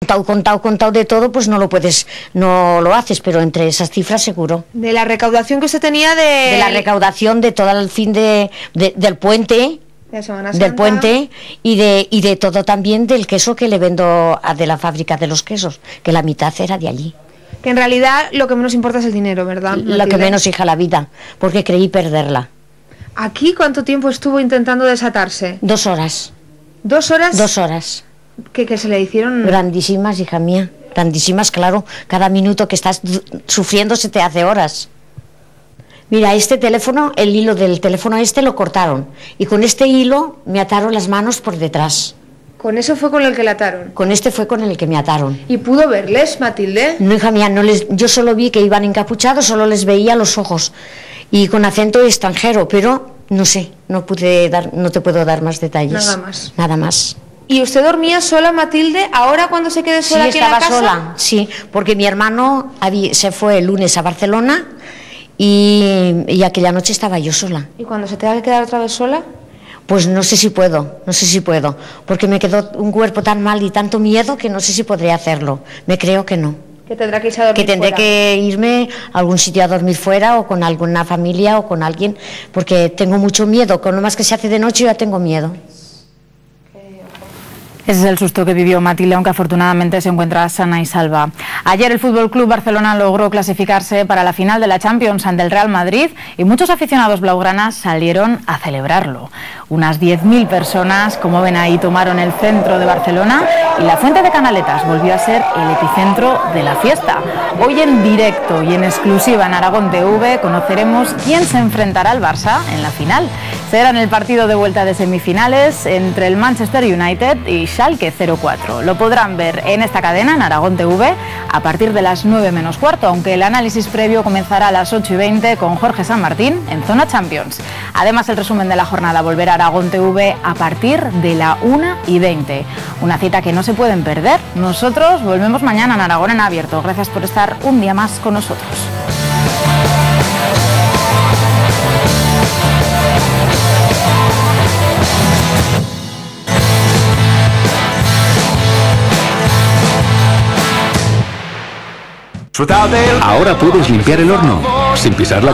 Contado de todo, pues no lo haces, pero entre esas cifras seguro. De la recaudación que usted tenía de la recaudación de todo el fin del puente, del puente y de todo también del queso que le vendo de la fábrica de los quesos, que la mitad era de allí. Que en realidad lo que menos importa es el dinero, ¿verdad, Matilde? Lo que menos, hija, la vida, porque creí perderla. ¿Aquí cuánto tiempo estuvo intentando desatarse? 2 horas. ¿2 horas? 2 horas. ¿Que se le hicieron? Grandísimas, hija mía, grandísimas, claro. Cada minuto que estás sufriendo se te hace horas. Mira, este teléfono, el hilo del teléfono lo cortaron. Y con este hilo me ataron las manos por detrás. ¿Con eso fue con el que le ataron? Con este fue con el que me ataron. ¿Y pudo verles, Matilde? No, hija mía, yo solo vi que iban encapuchados, solo les veía los ojos. Y con acento extranjero, pero no sé, no te puedo dar más detalles. Nada más. Nada más. ¿Y usted dormía sola, Matilde, ahora cuando se quede sola aquí en la casa? Sí, estaba sola, sí, porque mi hermano se fue el lunes a Barcelona y aquella noche estaba yo sola. ¿Y cuando se tenga que quedar otra vez sola? Pues no sé si puedo, porque me quedó un cuerpo tan mal y tanto miedo que no sé si podré hacerlo. Me creo que no. Que tendrá que irse a dormir fuera. Que tendré que irme a algún sitio a dormir fuera o con alguna familia o con alguien, porque tengo mucho miedo. Con lo más que se hace de noche ya tengo miedo. Ese es el susto que vivió Matilde, aunque afortunadamente se encuentra sana y salva. Ayer el Fútbol Club Barcelona logró clasificarse para la final de la Champions ante el Real Madrid y muchos aficionados blaugranas salieron a celebrarlo. Unas 10.000 personas, como ven ahí, tomaron el centro de Barcelona y la Fuente de Canaletas volvió a ser el epicentro de la fiesta. Hoy en directo y en exclusiva en Aragón TV conoceremos quién se enfrentará al Barça en la final. Será en el partido de vuelta de semifinales entre el Manchester United y Schalke 04. Lo podrán ver en esta cadena, en Aragón TV, a partir de las 9 menos cuarto, aunque el análisis previo comenzará a las 8:20 con Jorge San Martín en Zona Champions. Además, el resumen de la jornada volverá a Aragón TV a partir de la 1:20. Una cita que no se pueden perder. Nosotros volvemos mañana en Aragón en Abierto. Gracias por estar un día más con nosotros. Ahora puedes limpiar el horno sin pisar la